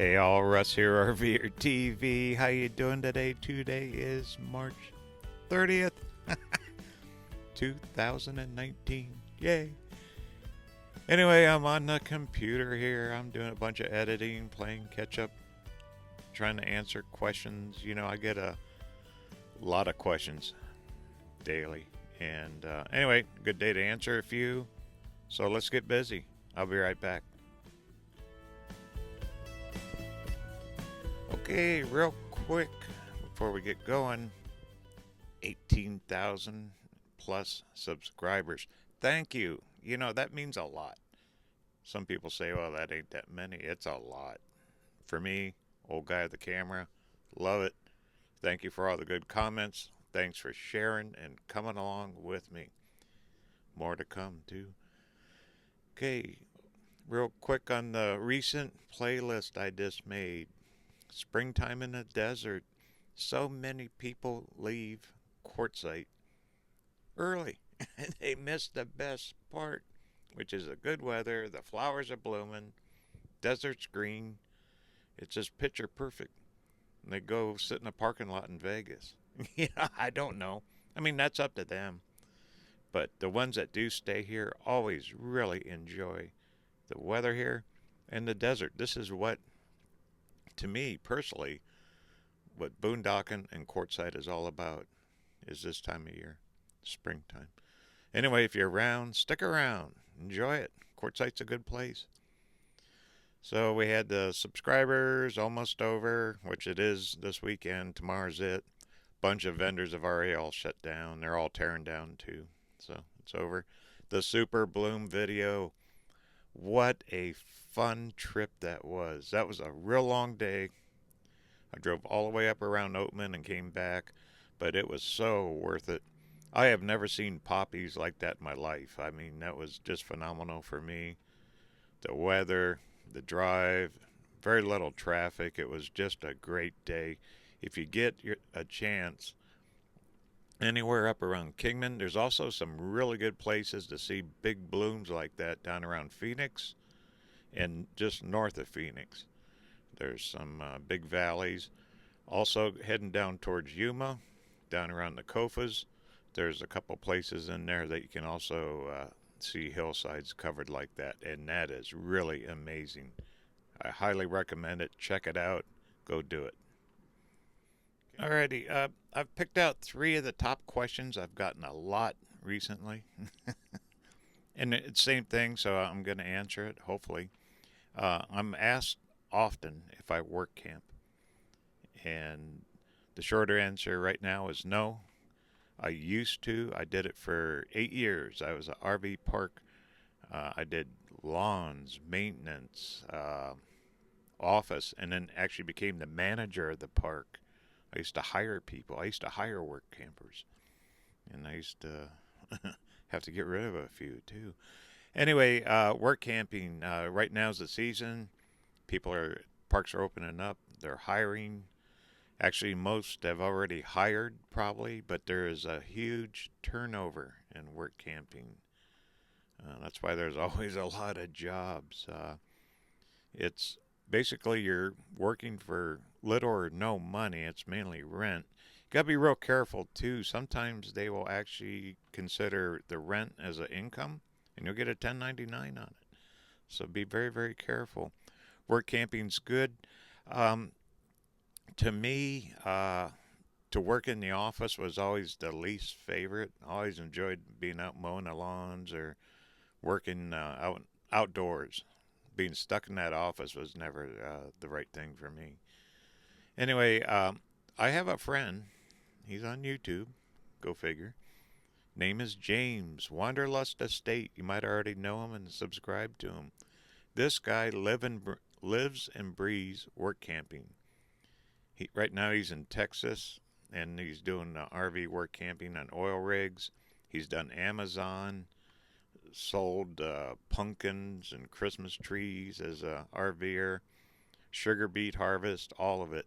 Hey all, Russ here, RVerTV. How you doing today? Today is March 30th, 2019. Yay. Anyway, I'm on the computer here. I'm doing a bunch of editing, playing catch up, trying to answer questions. You know, I get a lot of questions daily. And anyway, good day to answer a few. So let's get busy. I'll be right back. Okay, real quick before we get going, 18,000 plus subscribers. Thank you. You know, that means a lot. Some people say, well, that ain't that many. It's a lot. For me, old guy at the camera, love it. Thank you for all the good comments. Thanks for sharing and coming along with me. More to come, too. Okay, real quick on the recent playlist I just made. Springtime in the desert. So many people leave Quartzsite early. They miss the best part, which is the good weather. The flowers are blooming. Desert's green. It's just picture perfect. And they go sit in a parking lot in Vegas. Yeah, I don't know. I mean, that's up to them. But the ones that do stay here always really enjoy the weather here and the desert. This is what, to me personally, what boondocking and Quartzsite is all about, is this time of year, springtime. Anyway, if you're around, stick around. Enjoy it. Quartzsite's a good place. So we had the subscribers almost over, which it is this weekend. Tomorrow's it. Bunch of vendors have already all shut down. They're all tearing down too. So it's over. The Super Bloom video. What a fun trip that was. That was a real long day. I drove all the way up around Oatman and came back, but it was so worth it. I have never seen poppies like that in my life. I mean, that was just phenomenal for me. The weather, the drive, very little traffic. It was just a great day. If you get a chance anywhere up around Kingman, there's also some really good places to see big blooms like that down around Phoenix and just north of Phoenix. There's some big valleys. Also heading down towards Yuma, down around the Kofas, there's a couple places in there that you can also see hillsides covered like that, and that is really amazing. I highly recommend it. Check it out. Go do it. Alrighty, I've picked out 3 of the top questions. I've gotten a lot recently. And it's the same thing, so I'm going to answer it, hopefully. I'm asked often if I work camp. And the shorter answer right now is no. I used to. I did it for 8 years. I was an RV park. I did lawns, maintenance, office, and then actually became the manager of the park. I used to hire people. I used to hire work campers. And I used to have to get rid of a few, too. Anyway, work camping. Right now is the season. Parks are opening up. They're hiring. Actually, most have already hired, probably, but there is a huge turnover in work camping. That's why there's always a lot of jobs. It's basically you're working for little or no money. It's mainly rent. You got to be real careful, too. Sometimes they will actually consider the rent as an income, and you'll get a 1099 on it. So be very, very careful. Work camping's good. To me, to work in the office was always the least favorite. I always enjoyed being out mowing the lawns or working outdoors. Being stuck in that office was never the right thing for me. Anyway, I have a friend. He's on YouTube. Go figure. Name is James. Wanderlust Estate. You might already know him and subscribe to him. This guy lives and breathes work camping. Right now he's in Texas, and he's doing RV work camping on oil rigs. He's done Amazon, sold pumpkins and Christmas trees as a RVer, sugar beet harvest, all of it.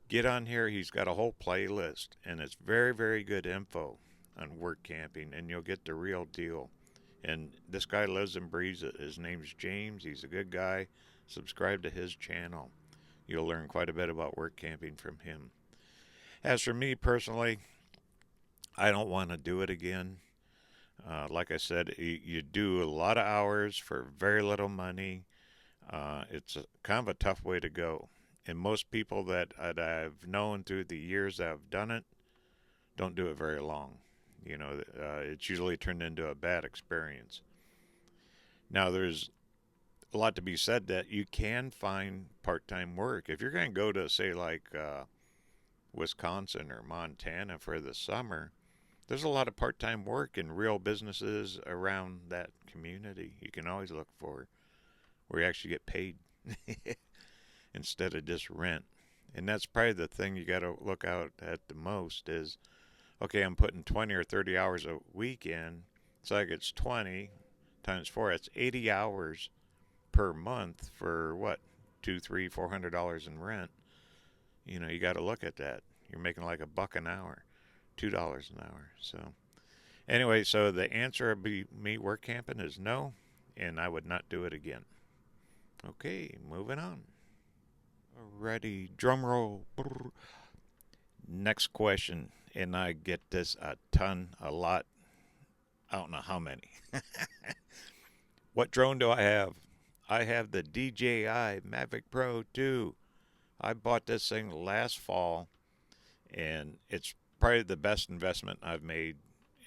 Get on here. He's got a whole playlist, and it's very, very good info on work camping, and you'll get the real deal. And this guy lives and breathes it. His name's James. He's a good guy. Subscribe to his channel. You'll learn quite a bit about work camping from him. As for me personally, I don't want to do it again. Like I said, you do a lot of hours for very little money. It's kind of a tough way to go. And most people that I've known through the years that have done it don't do it very long. It's usually turned into a bad experience. Now, there's a lot to be said that you can find part-time work. If you're going to go to, say, like Wisconsin or Montana for the summer, there's a lot of part-time work in real businesses around that community you can always look for, where you actually get paid instead of just rent. And that's probably the thing you got to look out at the most is, okay, I'm putting 20 or 30 hours a week in. It's like it's 20 times 4. That's 80 hours per month for what, $200, $300, $400 in rent. You got to look at that. You're making like $1 an hour, $2 an hour. So anyway, so the answer of me work camping is no, and I would not do it again. Okay, moving on. Alrighty, drum roll. Next question, and I get this a lot. I don't know how many. What drone do I have? I have the DJI Mavic Pro 2. I bought this thing last fall, and it's probably the best investment I've made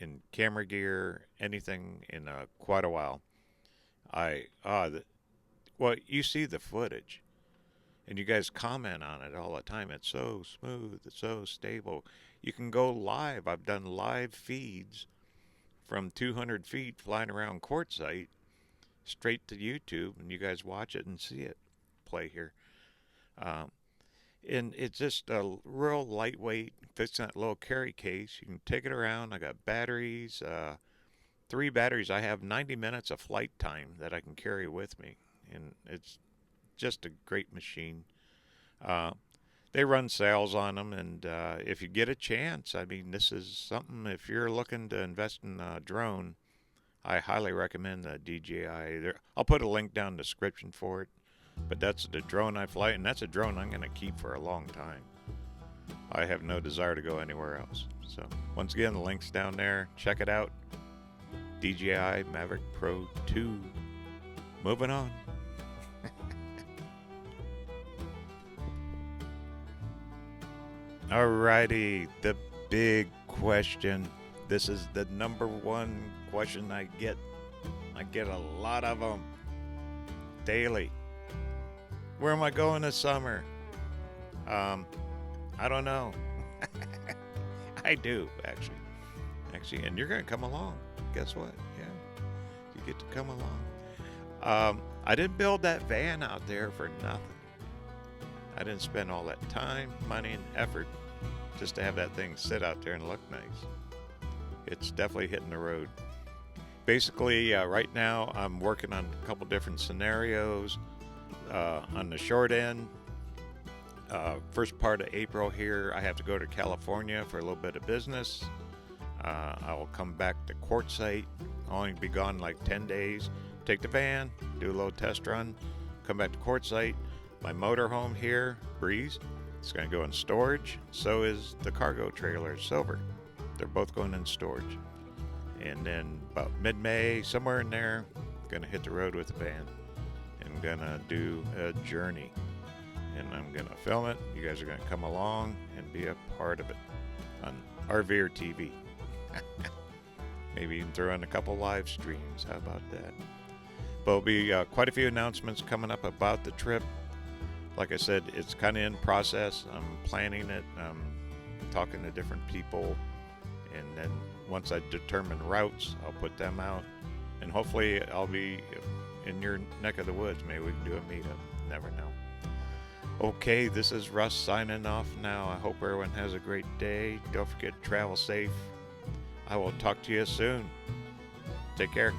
in camera gear, anything in quite a while. Well, you see the footage, and you guys comment on it all the time. It's so smooth, it's so stable. You can go live. I've done live feeds from 200 feet flying around quartzsite straight to YouTube, and you guys watch it and see it play here. And it's just a real lightweight, fits in that little carry case. You can take it around. I got batteries, 3 batteries. I have 90 minutes of flight time that I can carry with me, and it's just a great machine. They run sales on them, and if you get a chance, I mean, this is something, if you're looking to invest in a drone, I highly recommend the DJI. I'll put a link down in the description for it, but that's the drone I fly, and that's a drone I'm going to keep for a long time. I have no desire to go anywhere else. So once again, the link's down there. Check it out. DJI Mavic Pro 2. Moving on. Alrighty, the big question. This is the number one question I get. I get a lot of them daily. Where am I going this summer? I don't know. I do, actually, and you're gonna come along. Guess what? Yeah, you get to come along. I didn't build that van out there for nothing. I didn't spend all that time, money, and effort just to have that thing sit out there and look nice. It's definitely hitting the road. Basically, right now I'm working on a couple different scenarios. On the short end, first part of April here, I have to go to California for a little bit of business. I will come back to quartzsite. I'll only be gone like 10 days. Take the van, do a little test run, come back to quartzsite. My motorhome here, Breeze, it's going to go in storage. So is the cargo trailer, Silver. They're both going in storage. And then about mid-May, somewhere in there, I'm going to hit the road with the van. I'm going to do a journey. And I'm going to film it. You guys are going to come along and be a part of it on RVerTV. Maybe even throw in a couple live streams. How about that? But there'll be quite a few announcements coming up about the trip. Like I said, it's kind of in process. I'm planning it. I'm talking to different people. And then once I determine routes, I'll put them out. And hopefully I'll be in your neck of the woods. Maybe we can do a meetup. Never know. Okay, this is Russ signing off now. I hope everyone has a great day. Don't forget to travel safe. I will talk to you soon. Take care.